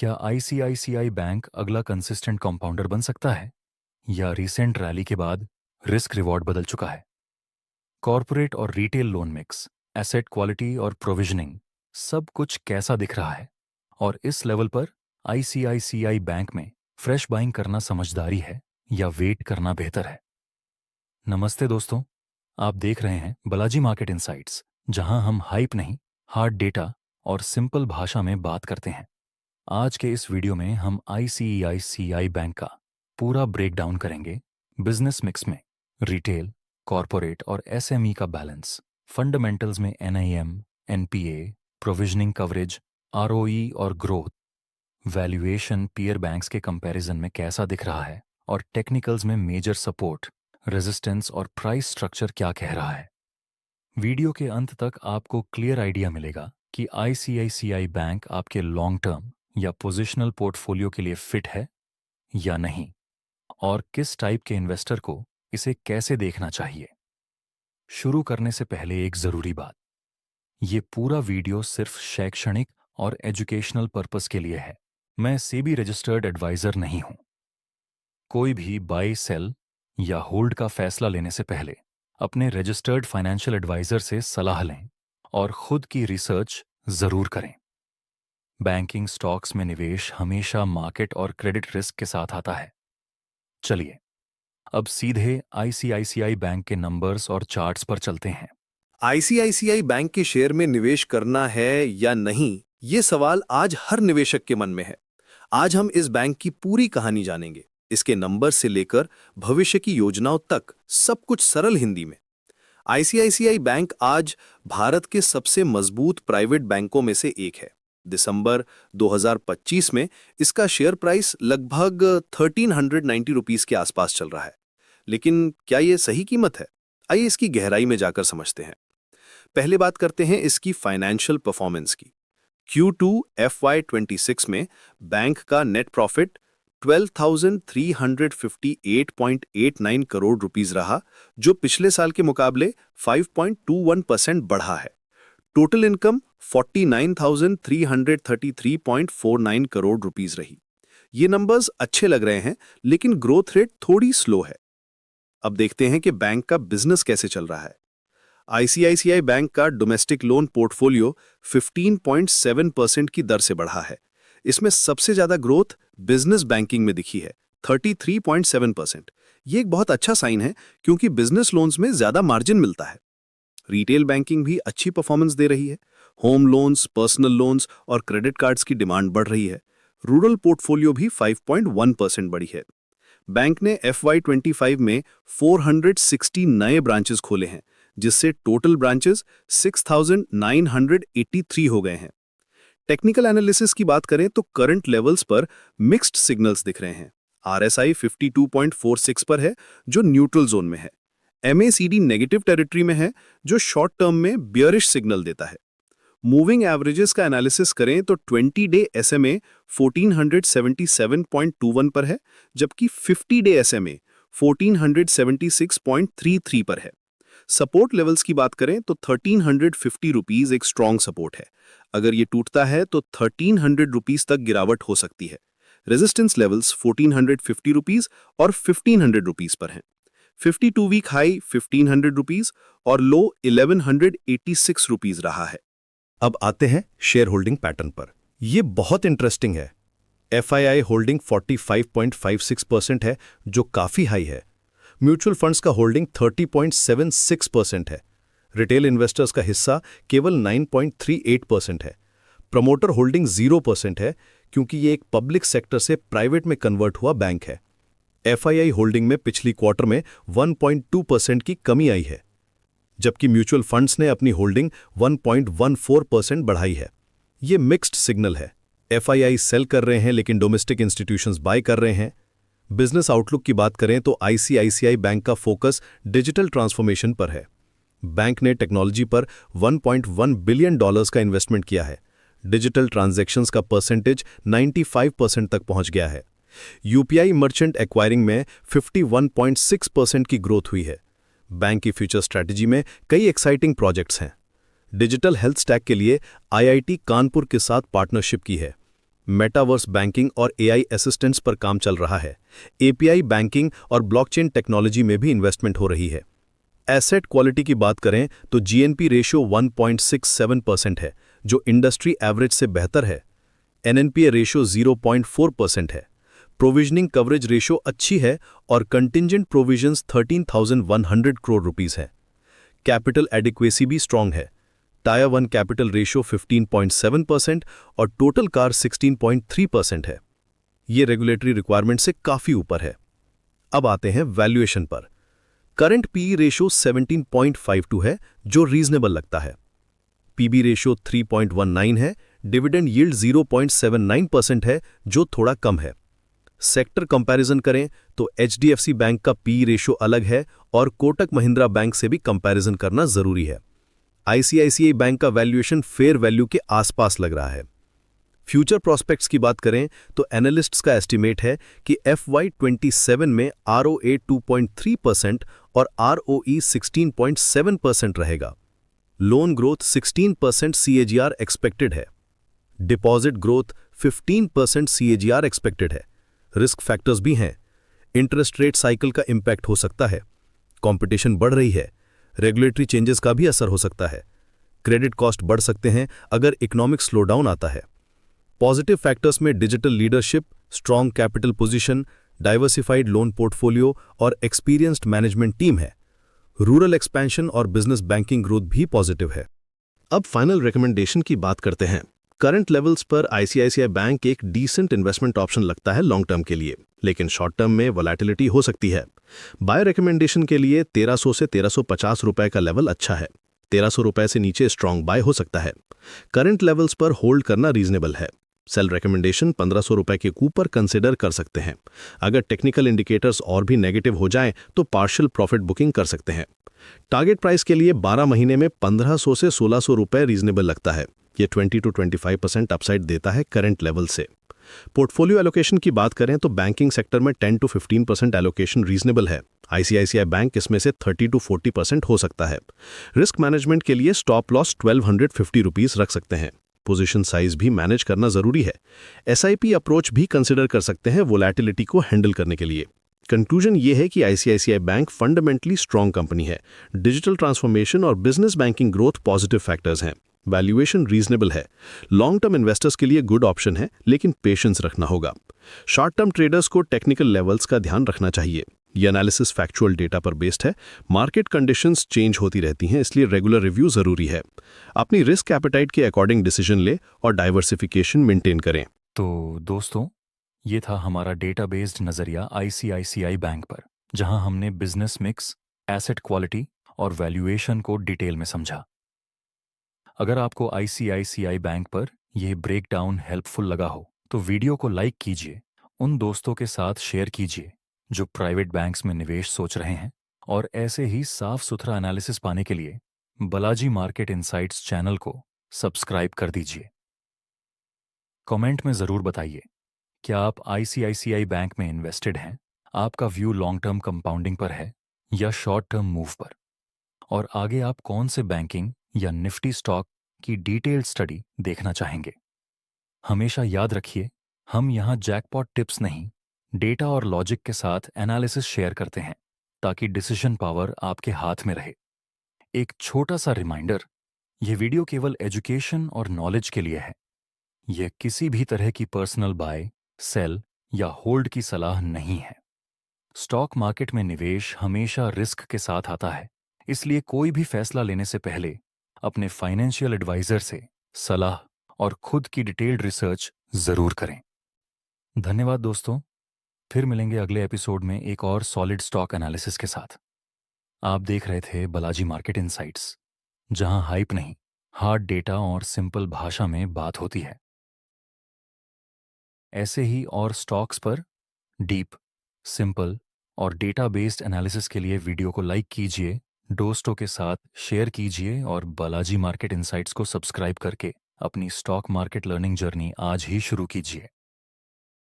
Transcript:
क्या ICICI bank अगला consistent compounder बन सकता है या रिसेंट रैली के बाद रिस्क रिवॉर्ड बदल चुका है? कॉरपोरेट और retail loan mix, asset quality और प्रोविजनिंग, सब कुछ कैसा दिख रहा है? और इस लेवल पर आईसीआईसीआई बैंक में फ्रेश बाइंग करना समझदारी है या वेट करना बेहतर है? नमस्ते दोस्तों, आप देख रहे हैं बालाजी मार्केट इनसाइट्स, जहां हम हाइप नहीं, हार्ड डेटा और सिंपल भाषा में बात करते हैं। आज के इस वीडियो में हम आईसीआईसीआई बैंक का पूरा ब्रेकडाउन करेंगे। बिजनेस मिक्स में रिटेल, कॉरपोरेट और एसएमई का बैलेंस, फंडामेंटल्स में NIM, NPA, provisioning coverage, ROE और ग्रोथ, वैल्यूएशन पीयर बैंक्स के कंपैरिजन में कैसा दिख रहा है, और टेक्निकल्स में मेजर सपोर्ट, रेजिस्टेंस और प्राइस स्ट्रक्चर क्या कह रहा है। वीडियो के अंत तक आपको क्लियर आइडिया मिलेगा कि आईसीआईसीआई बैंक आपके लॉन्ग टर्म या पोजिशनल पोर्टफोलियो के लिए फिट है या नहीं, और किस टाइप के इन्वेस्टर को इसे कैसे देखना चाहिए। शुरू करने से पहले एक ज़रूरी बात, ये पूरा वीडियो सिर्फ शैक्षणिक और एजुकेशनल पर्पस के लिए है। मैं सेबी रजिस्टर्ड एडवाइज़र नहीं हूं। कोई भी बाय, सेल या होल्ड का फैसला लेने से पहले अपने रजिस्टर्ड फाइनेंशियल एडवाइज़र से सलाह लें और खुद की रिसर्च ज़रूर करें। बैंकिंग स्टॉक्स में निवेश हमेशा मार्केट और क्रेडिट रिस्क के साथ आता है। चलिए अब सीधे आईसीआईसीआई बैंक के नंबर्स और चार्ट्स पर चलते हैं। आईसीआईसीआई बैंक के शेयर में निवेश करना है या नहीं, ये सवाल आज हर निवेशक के मन में है। आज हम इस बैंक की पूरी कहानी जानेंगे, इसके नंबर से लेकर भविष्य की योजनाओं तक, सब कुछ सरल हिंदी में। आईसीआईसीआई बैंक आज भारत के सबसे मजबूत प्राइवेट बैंकों में से एक है। दिसंबर 2025 में इसका शेयर प्राइस लगभग 1390 रुपीस के आसपास चल रहा है। लेकिन क्या ये सही कीमत है? आइए इसकी गहराई में जाकर समझते हैं। पहले बात करते हैं इसकी फाइनेंशियल परफॉर्मेंस की। Q2 FY26 में बैंक का नेट प्रॉफिट 12,358.89 करोड़ रुपीस रहा, जो पिछले साल के मुकाबले 5.21% बढ़ा है। टोटल इनकम 49,333.49 करोड़ रुपीस रही। ये नंबर्स अच्छे लग रहे हैं, लेकिन ग्रोथ रेट थोड़ी स्लो है। अब देखते हैं कि बैंक का बिजनेस कैसे चल रहा है। आईसीआईसीआई बैंक का डोमेस्टिक लोन पोर्टफोलियो 15.7% की दर से बढ़ा है। इसमें सबसे ज्यादा ग्रोथ बिजनेस बैंकिंग में दिखी है, 33.7%। ये एक बहुत अच्छा साइन है, क्योंकि बिजनेस लोन्स में ज्यादा मार्जिन मिलता है। रिटेल बैंकिंग भी अच्छी परफॉर्मेंस दे रही है। होम लोन्स, पर्सनल लोन्स और क्रेडिट कार्ड्स की डिमांड बढ़ रही है। रूरल पोर्टफोलियो भी 5.1% बढ़ी है। बैंक ने FY25 में 460 नए ब्रांचेस खोले हैं, जिससे टोटल ब्रांचेस 6,983 हो गए हैं। टेक्निकल एनालिसिस की बात करें तो करंट लेवल्स पर मिक्स्ड सिग्नल्स दिख रहे हैं। RSI 52.46 पर है, जो न्यूट्रल जोन में है। MACD नेगेटिव टेरिटरी में है, जो शॉर्ट टर्म में बियरिश सिग्नल देता है। मूविंग एवरेजेस का एनालिसिस करें तो 20 डे SMA 1477.21 पर है, जबकि 50 डे SMA 1476.33 पर है। सपोर्ट लेवल्स की बात करें तो 1350 रुपीस एक स्ट्रॉन्ग सपोर्ट है। अगर ये टूटता है तो 1300 रुपीस तक गिरावट हो सकती है। रेजिस्टेंस लेवल्स 1450 रुपीस और 1500 रुपीस पर हैं। 52 वीक हाई 1500 रुपीस और लो 1186 रुपीस रहा है। अब आते हैं शेयर होल्डिंग पैटर्न पर। यह बहुत इंटरेस्टिंग है। FII होल्डिंग 45.56% है, जो काफी हाई है। म्यूचुअल फंड्स का होल्डिंग 30.76% है। रिटेल इन्वेस्टर्स का हिस्सा केवल 9.38% है। प्रमोटर होल्डिंग 0% है, क्योंकि ये एक पब्लिक सेक्टर से प्राइवेट में कन्वर्ट हुआ बैंक है। FII होल्डिंग में पिछली क्वार्टर में 1.2% की कमी आई है, जबकि म्यूचुअल फंड्स ने अपनी होल्डिंग 1.14% बढ़ाई है। ये मिक्स्ड सिग्नल है। FII सेल कर रहे हैं, लेकिन डोमेस्टिक इंस्टीट्यूशंस बाय कर रहे हैं। बिजनेस आउटलुक की बात करें तो आईसीआईसीआई बैंक का फोकस डिजिटल ट्रांसफॉर्मेशन पर है। बैंक ने टेक्नोलॉजी पर $1.1 बिलियन का इन्वेस्टमेंट किया है। डिजिटल ट्रांजैक्शंस का परसेंटेज 95% तक पहुंच गया है। यूपीआई मर्चेंट एक्वायरिंग में 51.6% की ग्रोथ हुई है। बैंक की फ्यूचर स्ट्रैटेजी में कई एक्साइटिंग प्रोजेक्ट्स हैं। डिजिटल हेल्थ स्टैक के लिए आईआईटी कानपुर के साथ पार्टनरशिप की है। मेटावर्स बैंकिंग और एआई असिस्टेंट्स पर काम चल रहा है। एपीआई बैंकिंग और ब्लॉकचेन टेक्नोलॉजी में भी इन्वेस्टमेंट हो रही है। एसेट क्वालिटी की बात करें तो जीएनपी रेशियो 1.67% है, जो इंडस्ट्री एवरेज से बेहतर है। एनएनपीए रेशियो 0.4% है। प्रोविजनिंग कवरेज रेशियो अच्छी है और कंटिंजेंट प्रोविजंस 13,100 करोड़ रुपीस है। कैपिटल एडिक्वेसी भी स्ट्रांग है। टायर 1 कैपिटल रेशियो 15.7% और टोटल कार 16.3% है। ये रेगुलेटरी रिक्वायरमेंट से काफी ऊपर है। अब आते हैं वैल्यूएशन पर। करंट पीई रेशियो 17.52 है, जो रीजनेबल लगता है। पीबी रेशियो 3.19 है। डिविडेंड यील्ड 0.79% है, जो थोड़ा कम है। सेक्टर कंपैरिजन करें तो एचडीएफसी बैंक का पीई रेशियो अलग है और कोटक महिंद्रा बैंक से भी कंपैरिजन करना जरूरी है। आईसीआईसीआई बैंक का वैल्यूएशन फेयर वैल्यू के आसपास लग रहा है। फ्यूचर प्रोस्पेक्ट्स की बात करें तो एनालिस्ट्स का एस्टीमेट है कि FY27 में ROA 2.3% और ROE 16.7% रहेगा। लोन ग्रोथ 16% CAGR एक्सपेक्टेड है। डिपॉजिट ग्रोथ 15% CAGR एक्सपेक्टेड है। रिस्क फैक्टर्स भी हैं। इंटरेस्ट रेट साइकिल का इंपैक्ट हो सकता है। कंपटीशन बढ़ रही है। रेगुलेटरी चेंजेस का भी असर हो सकता है। क्रेडिट कॉस्ट बढ़ सकते हैं अगर इकोनॉमिक स्लोडाउन आता है। पॉजिटिव फैक्टर्स में digital leadership, strong capital position, diversified loan portfolio और एक्सपीरियंस्ड मैनेजमेंट टीम है। रूरल एक्सपेंशन और बिजनेस बैंकिंग ग्रोथ भी पॉजिटिव है। अब फाइनल रिकमेंडेशन की बात करते हैं। करंट लेवल्स पर आईसीआईसीआई बैंक एक डिसेंट इन्वेस्टमेंट ऑप्शन लगता है लॉन्ग टर्म के लिए, लेकिन शॉर्ट टर्म में वोलेटिलिटी हो सकती है। बाय रिकमेंडेशन के लिए 1300 से 1350 रुपए का लेवल अच्छा है। 1300 रुपए से नीचे स्ट्रांग बाय हो सकता है। करंट लेवल्स पर होल्ड करना रीजनेबल है। सेल रिकमेंडेशन 1500 रुपए के ऊपर कंसिडर कर सकते हैं। अगर टेक्निकल इंडिकेटर्स और भी नेगेटिव हो जाएं तो पार्शियल प्रॉफिट बुकिंग कर सकते हैं। टारगेट प्राइस के लिए 12 महीने में 1500 से 1600 रुपए रीजनेबल लगता है। ये 20 to 25% अपसाइड देता है करंट लेवल से। पोर्टफोलियो एलोकेशन की बात करें तो बैंकिंग सेक्टर में 10 to 15% एलोकेशन रीजनेबल है। आईसीआईसीआई बैंक इसमें से 30 to 40% हो सकता है। रिस्क मैनेजमेंट के लिए स्टॉप लॉस 1250 रुपीस रख सकते हैं। पोजीशन साइज भी मैनेज करना जरूरी है। एसआईपी अप्रोच भी कंसिडर कर सकते हैं वोलेटिलिटी को हैंडल करने के लिए। कंक्लूजन ये है कि ICICI bank fundamentally strong company है। डिजिटल ट्रांसफॉर्मेशन और business banking growth positive factors हैं। वैल्यूएशन रीजनेबल है। लॉन्ग टर्म इन्वेस्टर्स के लिए गुड ऑप्शन है, लेकिन पेशेंस रखना होगा। शॉर्ट टर्म ट्रेडर्स को टेक्निकल लेवल्स का ध्यान रखना चाहिए। ये एनालिसिस फैक्चुअल डेटा पर बेस्ड है। मार्केट कंडीशंस चेंज होती रहती हैं, इसलिए रेगुलर रिव्यू जरूरी है। अपनी रिस्क एपेटाइट के अकॉर्डिंग डिसीजन ले और डाइवर्सिफिकेशन मेंटेन करें। तो दोस्तों, ये था हमारा डेटा बेस्ड नज़रिया आईसीआईसीआई बैंक पर, जहां हमने बिजनेस मिक्स, एसेट क्वालिटी और वैल्यूएशन को डिटेल में समझा। अगर आपको आईसीआईसीआई बैंक पर यह ब्रेकडाउन हेल्पफुल लगा हो तो वीडियो को लाइक कीजिए, उन दोस्तों के साथ शेयर कीजिए जो प्राइवेट बैंक्स में निवेश सोच रहे हैं, और ऐसे ही साफ सुथरा एनालिसिस पाने के लिए बालाजी मार्केट इनसाइट्स चैनल को सब्सक्राइब कर दीजिए। कमेंट में ज़रूर बताइए, क्या आप आईसीआईसीआई बैंक में इन्वेस्टेड हैं? आपका व्यू लॉन्ग टर्म कंपाउंडिंग पर है या शॉर्ट टर्म मूव पर? और आगे आप कौन से बैंकिंग या निफ्टी स्टॉक की डिटेल्ड स्टडी देखना चाहेंगे? हमेशा याद रखिए, हम यहाँ जैकपॉट टिप्स नहीं, डेटा और लॉजिक के साथ एनालिसिस शेयर करते हैं ताकि डिसीजन पावर आपके हाथ में रहे। एक छोटा सा रिमाइंडर, यह वीडियो केवल एजुकेशन और नॉलेज के लिए है। यह किसी भी तरह की पर्सनल बाय, सेल या होल्ड की सलाह नहीं है। स्टॉक मार्केट में निवेश हमेशा रिस्क के साथ आता है, इसलिए कोई भी फैसला लेने से पहले अपने फाइनेंशियल एडवाइजर से सलाह और खुद की डिटेल्ड रिसर्च जरूर करें। धन्यवाद दोस्तों, फिर मिलेंगे अगले एपिसोड में एक और सॉलिड स्टॉक एनालिसिस के साथ। आप देख रहे थे बालाजी मार्केट इनसाइट्स, जहां हाइप नहीं, हार्ड डेटा और सिंपल भाषा में बात होती है। ऐसे ही और स्टॉक्स पर डीप, सिंपल और डेटा बेस्ड एनालिसिस के लिए वीडियो को लाइक कीजिए, दोस्तों के साथ शेयर कीजिए और बालाजी मार्केट इनसाइट्स को सब्सक्राइब करके अपनी स्टॉक मार्केट लर्निंग जर्नी आज ही शुरू कीजिए।